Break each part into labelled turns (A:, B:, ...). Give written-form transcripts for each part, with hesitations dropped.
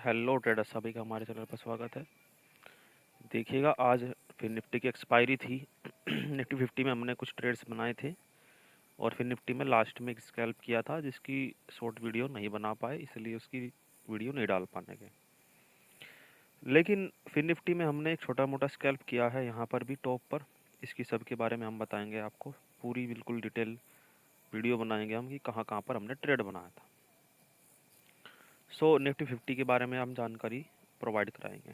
A: Hello trader सभी का हमारे चैनल पर स्वागत है। देखिएगा आज फिर निफ्टी की एक्सपायरी थी। निफ्टी 50 में हमने कुछ ट्रेड्स बनाए थे और फिर निफ्टी में लास्ट में एक स्कैल्प किया था जिसकी शॉर्ट वीडियो नहीं बना पाए, इसलिए उसकी वीडियो नहीं डाल पाने के। लेकिन फिर निफ्टी में हमने एक छोटा मोटा स्कैल्प किया है यहाँ पर भी टॉप पर। इसकी सब के बारे में हम बताएंगे आपको, पूरी बिल्कुल डिटेल वीडियो बनाएंगे हम कि कहाँ कहाँ पर हमने ट्रेड बनाया था। सो निफ्टी 50 के बारे में हम जानकारी प्रोवाइड कराएंगे।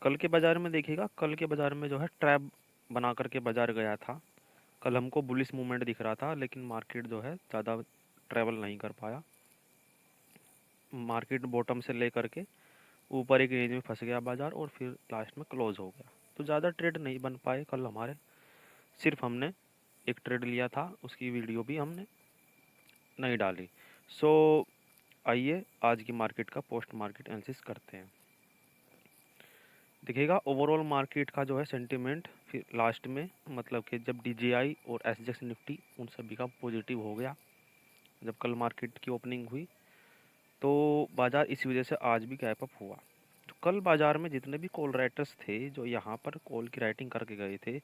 A: कल के बाज़ार में देखिएगा, कल के बाज़ार में जो है ट्रैप बना करके बाज़ार गया था। कल हमको बुलिश मूवमेंट दिख रहा था, लेकिन मार्केट जो है ज़्यादा ट्रैवल नहीं कर पाया। मार्केट बॉटम से ले करके ऊपर एक रेंज में फंस गया बाज़ार और फिर लास्ट में क्लोज़ हो गया। तो ज़्यादा ट्रेड नहीं बन पाए कल हमारे। सिर्फ हमने एक ट्रेड लिया था, उसकी वीडियो भी हमने नहीं डाली। सो आइए आज की मार्केट का पोस्ट मार्केट एनालिसिस करते हैं। देखिएगा ओवरऑल मार्केट का जो है सेंटिमेंट फिर लास्ट में, मतलब कि जब डीजीआई और एसजेएक्स निफ्टी उन सभी का पॉजिटिव हो गया, जब कल मार्केट की ओपनिंग हुई तो बाज़ार इस वजह से आज भी गैप अप हुआ। तो कल बाज़ार में जितने भी कॉल राइटर्स थे जो यहाँ पर कॉल की राइटिंग करके गए थे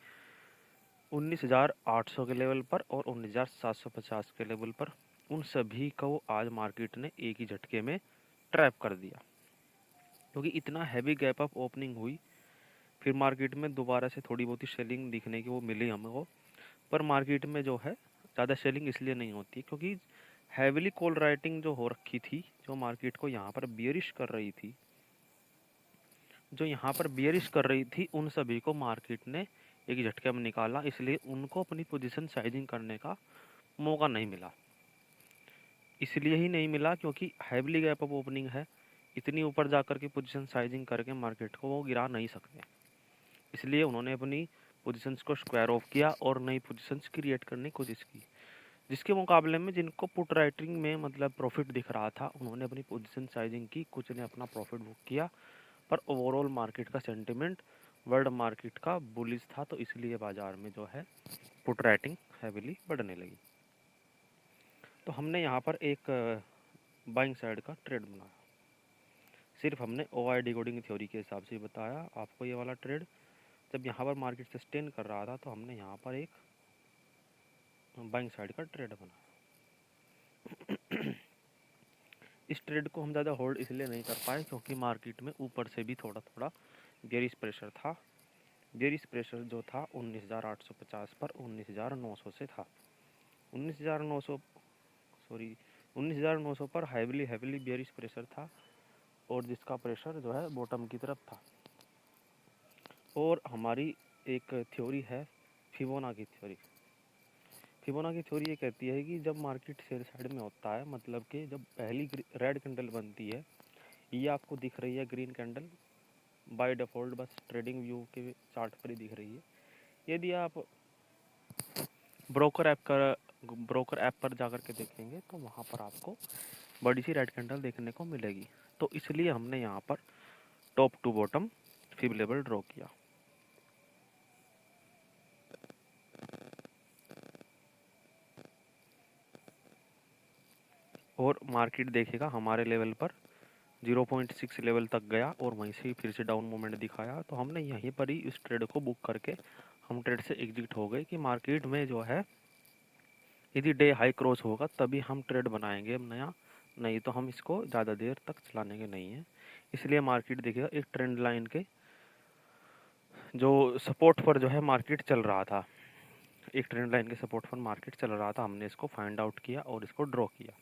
A: 19,800 के लेवल पर और 19,750 के लेवल पर, उन सभी को आज मार्केट ने एक ही झटके में ट्रैप कर दिया, क्योंकि इतना हैवी गैप अप ओपनिंग हुई। फिर मार्केट में दोबारा से थोड़ी बहुत ही सेलिंग दिखने की वो मिली हमको, पर मार्केट में जो है ज़्यादा सेलिंग इसलिए नहीं होती क्योंकि हैविली कॉल राइटिंग जो हो रखी थी, जो मार्केट को यहाँ पर बियरिश कर रही थी, उन सभी को मार्केट ने एक झटके में निकाला, इसलिए उनको अपनी पोजीशन साइजिंग करने का मौका नहीं मिला। इसलिए ही नहीं मिला क्योंकि हैविली गैप अप ओपनिंग है, इतनी ऊपर जाकर के पोजीशन साइजिंग करके मार्केट को वो गिरा नहीं सकते। इसलिए उन्होंने अपनी पोजीशंस को स्क्वायर ऑफ किया और नई पोजीशंस क्रिएट करने की कोशिश की, जिसके मुकाबले में जिनको पुट राइटिंग में मतलब प्रॉफिट दिख रहा था उन्होंने अपनी पोजीशन साइजिंग की, कुछ ने अपना प्रॉफिट बुक किया। पर ओवरऑल मार्केट का सेंटिमेंट वर्ल्ड मार्केट का बुलिश था, तो इसलिए बाज़ार में जो है पुट राइटिंग हैविली बढ़ने लगी। तो हमने यहाँ पर एक बाइंग साइड का ट्रेड बनाया। सिर्फ हमने ओआई डिकोडिंग थ्योरी के हिसाब से बताया आपको। ये वाला ट्रेड जब यहाँ पर मार्केट सस्टेन कर रहा था तो हमने यहाँ पर एक बाइंग साइड का ट्रेड बनाया। इस ट्रेड को हम ज़्यादा होल्ड इसलिए नहीं कर पाए क्योंकि मार्केट में ऊपर से भी थोड़ा थोड़ा बेरिश प्रेशर था। बेरिश प्रेशर जो था 19,850 पर 19,900 से था। 19,900 सॉरी 19,900 पर हैविली बेरिश प्रेशर था और जिसका प्रेशर जो है बॉटम की तरफ था। और हमारी एक थ्योरी है फिबोनाची थ्योरी। फिबोनाची थ्योरी ये कहती है कि जब मार्केट सेल साइड में होता है, मतलब कि जब पहली रेड कैंडल बनती है, ये आपको दिख रही है ग्रीन कैंडल बाय डिफ़ॉल्ट, बस ट्रेडिंग व्यू के चार्ट पर ही दिख रही है। यदि आप ब्रोकर ऐप पर जाकर के देखेंगे तो वहाँ पर आपको बड़ी सी रेड कैंडल देखने को मिलेगी। तो इसलिए हमने यहाँ पर top to bottom fib level draw किया और मार्केट देखेगा हमारे लेवल पर 0.6 लेवल तक गया और वहीं से फिर से डाउन मूवमेंट दिखाया। तो हमने यहीं पर ही इस ट्रेड को बुक करके हम ट्रेड से एग्जिट हो गए कि मार्केट में जो है यदि डे हाई क्रॉस होगा तभी हम ट्रेड बनाएंगे नया, नहीं तो हम इसको ज़्यादा देर तक चलाने के नहीं है। इसलिए मार्केट देखिएगा एक ट्रेंड लाइन के जो सपोर्ट पर जो है मार्केट चल रहा था, एक ट्रेंड लाइन के सपोर्ट पर मार्केट चल रहा था, हमने इसको फाइंड आउट किया और इसको ड्रॉ किया।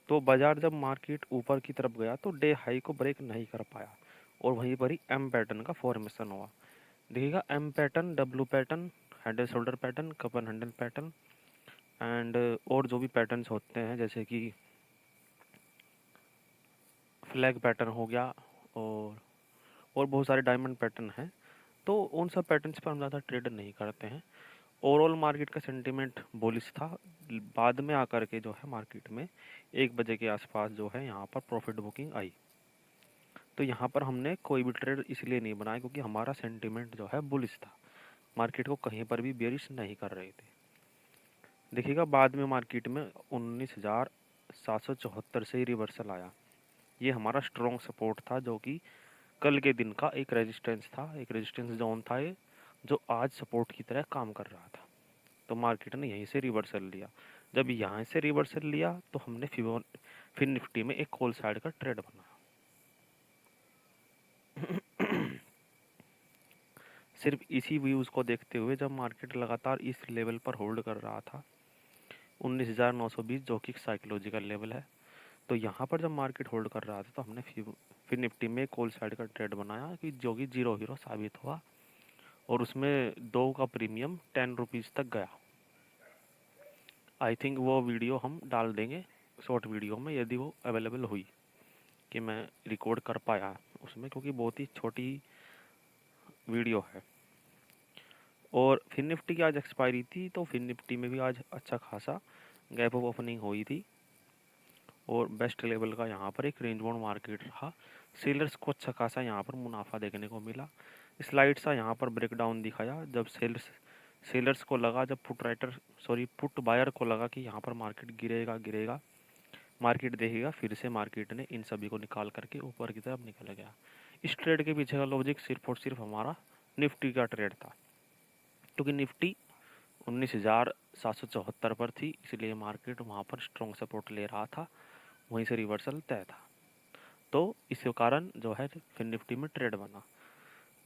A: तो बाज़ार जब मार्केट ऊपर की तरफ गया तो डे हाई को ब्रेक नहीं कर पाया और वहीं पर ही एम पैटर्न का फॉर्मेशन हुआ। देखिएगा M pattern, W pattern, head and shoulder pattern, cup and handle pattern and और जो भी पैटर्न्स होते हैं जैसे कि फ्लैग पैटर्न हो गया और बहुत सारे डायमंड पैटर्न हैं। तो उन सब पैटर्न्स पर हम ज़्यादा ट्रेड नहीं करते हैं। ओवरऑल मार्केट का सेंटीमेंट बुलिश था। बाद में आकर के जो है मार्केट में 1 बजे के आसपास जो है यहाँ पर प्रॉफिट बुकिंग आई। तो यहाँ पर हमने कोई भी ट्रेड इसलिए नहीं बनाया क्योंकि हमारा सेंटीमेंट जो है बुलिश था, मार्केट को कहीं पर भी बेरिश नहीं कर रहे थे। देखिएगा बाद में मार्केट में 774 से ही रिवर्सल आया। ये हमारा स्ट्रॉन्ग सपोर्ट था, जो कि कल के दिन का एक रेजिस्टेंस था, एक रेजिस्टेंस जोन था ये, जो आज सपोर्ट की तरह काम कर रहा था। तो मार्केट ने यहीं से रिवर्सल लिया। जब यहाँ से रिवर्सल लिया तो हमने फिर निफ्टी में एक कॉल साइड का ट्रेड बनाया। सिर्फ इसी व्यूज़ को देखते हुए जब मार्केट लगातार इस लेवल पर होल्ड कर रहा था 19,920, जो कि साइकोलॉजिकल लेवल है, तो यहाँ पर जब मार्केट होल्ड कर रहा था तो हमने फिर निफ्टी में कॉल साइड का ट्रेड बनाया कि जो कि जीरो हीरो साबित हुआ, और उसमें 2 का प्रीमियम 10 रुपीज़ तक गया। आई थिंक वो वीडियो हम डाल देंगे शॉर्ट वीडियो में, यदि वो अवेलेबल हुई, कि मैं रिकॉर्ड कर पाया उसमें, क्योंकि बहुत ही छोटी वीडियो है। और फिर निफ्टी की आज एक्सपायरी थी, तो फिर निफ्टी में भी आज अच्छा खासा गैप ऑफ ओपनिंग हुई थी, और बेस्ट लेवल का यहाँ पर एक रेंज बाउंड मार्केट रहा। सेलर्स को अच्छा खासा यहाँ पर मुनाफा देखने को मिला। स्लाइड सा यहाँ पर ब्रेकडाउन दिखाया, जब सेलर्स को लगा, जब पुट बायर को लगा कि यहाँ पर मार्केट गिरेगा, मार्केट देखेगा, फिर से मार्केट ने इन सभी को निकाल करके ऊपर की तरफ निकल गया। इस ट्रेड के पीछे का लॉजिक सिर्फ और सिर्फ हमारा निफ्टी का ट्रेड था, क्योंकि निफ्टी 19,774 पर थी, इसलिए मार्केट वहाँ पर स्ट्रॉन्ग सपोर्ट ले रहा था, वहीं से रिवर्सल तय था। तो इस कारण जो है फिर निफ्टी में ट्रेड बना।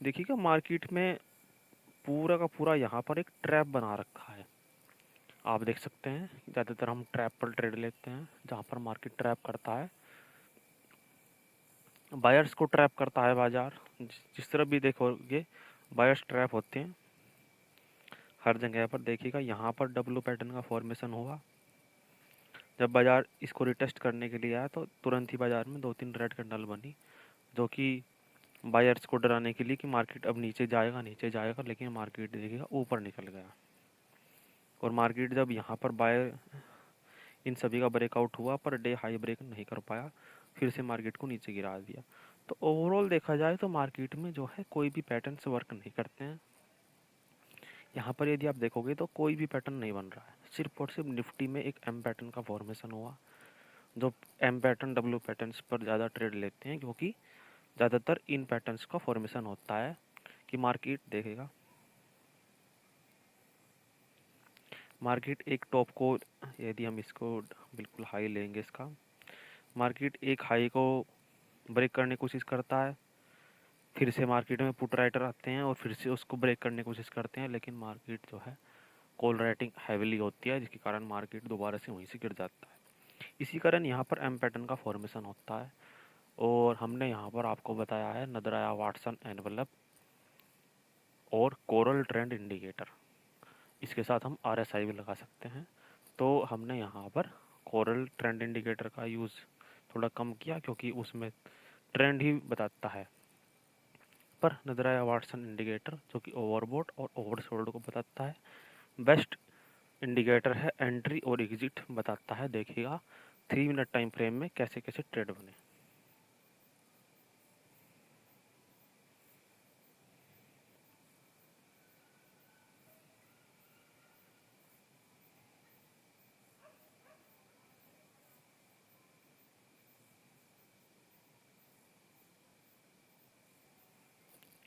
A: देखिएगा मार्केट में पूरा का पूरा यहाँ पर एक ट्रैप बना रखा है, आप देख सकते हैं। ज़्यादातर हम ट्रैप पर ट्रेड लेते हैं, जहाँ पर मार्केट ट्रैप करता है, बायर्स को ट्रैप करता है बाजार। जिस तरफ भी देखोगे बायर्स ट्रैप होते हैं हर जगह पर। देखिएगा यहाँ पर डब्ल्यू पैटर्न का फॉर्मेशन हुआ, जब बाजार इसको रिटेस्ट करने के लिए आया तो तुरंत ही बाजार में 2-3 रेड कैंडल बनी, जो कि बायर्स को डराने के लिए कि मार्केट अब नीचे जाएगा, लेकिन मार्केट देखिएगा ऊपर निकल गया। और मार्केट जब यहाँ पर बायर इन सभी का ब्रेकआउट हुआ, पर डे हाई ब्रेक नहीं कर पाया, फिर से मार्केट को नीचे गिरा दिया। तो ओवरऑल देखा जाए तो मार्केट में जो है कोई भी पैटर्न्स वर्क नहीं करते हैं। यहाँ पर यदि आप देखोगे तो कोई भी पैटर्न नहीं बन रहा है, सिर्फ और सिर्फ निफ्टी में एक एम पैटर्न का फॉर्मेशन हुआ। जो एम पैटर्न डब्ल्यू पैटर्न्स पर ज़्यादा ट्रेड लेते हैं, क्योंकि ज़्यादातर इन पैटर्न्स का फॉर्मेशन होता है कि मार्केट देखेगा, मार्केट एक टॉप को, यदि हम इसको बिल्कुल हाई लेंगे, इसका मार्केट एक हाई को ब्रेक करने की कोशिश करता है, फिर से मार्केट में पुट राइटर आते हैं और फिर से उसको ब्रेक करने की कोशिश करते हैं, लेकिन मार्केट जो है कॉल राइटिंग हैविली होती है, जिसके कारण मार्केट दोबारा से वहीं से गिर जाता है। इसी कारण यहाँ पर एम पैटर्न का फॉर्मेशन होता है। और हमने यहाँ पर आपको बताया है नदराया वाटसन एनवेलप और कोरल ट्रेंड इंडिकेटर, इसके साथ हम RSI भी लगा सकते हैं। तो हमने यहाँ पर कोरल ट्रेंड इंडिकेटर का यूज़ थोड़ा कम किया, क्योंकि उसमें ट्रेंड ही बताता है, पर नदराया वाटसन इंडिकेटर जो कि ओवरबॉट और ओवरसोल्ड को बताता है, बेस्ट इंडिकेटर है, एंट्री और एग्जिट बताता है। देखिएगा 3 मिनट टाइम फ्रेम में कैसे कैसे ट्रेड बने।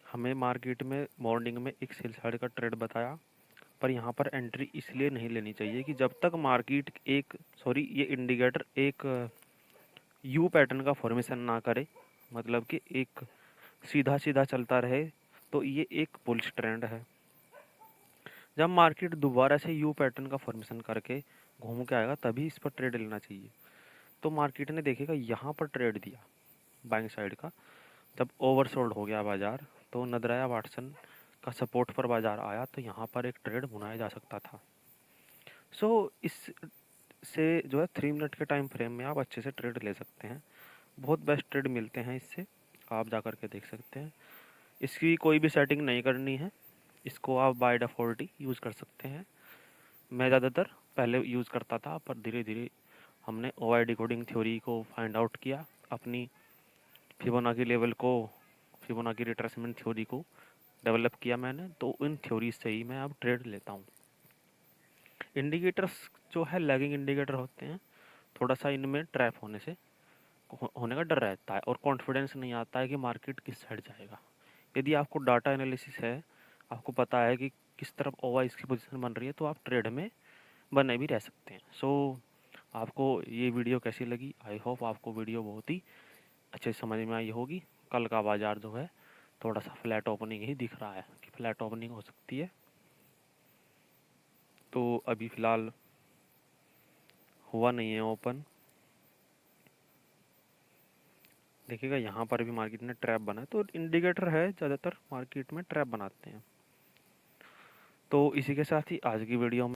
A: हमें मार्केट में मॉर्निंग में एक सेल साइड का ट्रेड बताया, पर यहाँ पर एंट्री इसलिए नहीं लेनी चाहिए कि जब तक मार्केट ये इंडिकेटर एक यू पैटर्न का फॉर्मेशन ना करे, मतलब कि एक सीधा सीधा चलता रहे, तो ये एक बुलिश ट्रेंड है। जब मार्केट दोबारा से यू पैटर्न का फॉर्मेशन करके घूम के आएगा, तभी इस पर ट्रेड लेना चाहिए। तो मार्केट ने देखिएगा यहाँ पर ट्रेड दिया बाइंग साइड का, जब ओवरसोल्ड हो गया बाजार, तो नदराया वाटसन का सपोर्ट पर बाजार आया, तो यहाँ पर एक ट्रेड बनाया जा सकता था। इससे जो है 3 मिनट के टाइम फ्रेम में आप अच्छे से ट्रेड ले सकते हैं, बहुत बेस्ट ट्रेड मिलते हैं इससे, आप जा कर के देख सकते हैं। इसकी कोई भी सेटिंग नहीं करनी है, इसको आप बाय डिफ़ॉल्ट ही यूज़ कर सकते हैं। मैं ज़्यादातर पहले यूज़ करता था, पर धीरे धीरे हमने ओआई डिकोडिंग थ्योरी को फाइंड आउट किया, अपनी फिबोनाची लेवल को, फिबोनाची रिट्रेसमेंट थ्योरी को डेवलप किया मैंने, तो इन थ्योरी से ही मैं अब ट्रेड लेता हूँ। इंडिकेटर्स जो है लैगिंग इंडिकेटर होते हैं, थोड़ा सा इनमें ट्रैप होने का डर रहता है और कॉन्फिडेंस नहीं आता है कि मार्केट किस साइड जाएगा। यदि आपको डाटा एनालिसिस है, आपको पता है कि किस तरफ ओवाइस की पोजीशन बन रही है, तो आप ट्रेड में बने भी रह सकते हैं। सो आपको ये वीडियो कैसी लगी? आई होप आपको वीडियो बहुत ही अच्छे से समझ में आई होगी। कल का बाज़ार जो है थोड़ा सा फ्लैट ओपनिंग ही दिख रहा है कि फ्लैट ओपनिंग हो सकती है। तो अभी फ़िलहाल हुआ नहीं है ओपन। देखिएगा यहाँ पर भी मार्केट ने ट्रैप बनाया, तो इंडिकेटर है, ज़्यादातर मार्केट में ट्रैप बनाते हैं। तो इसी के साथ ही आज की वीडियो में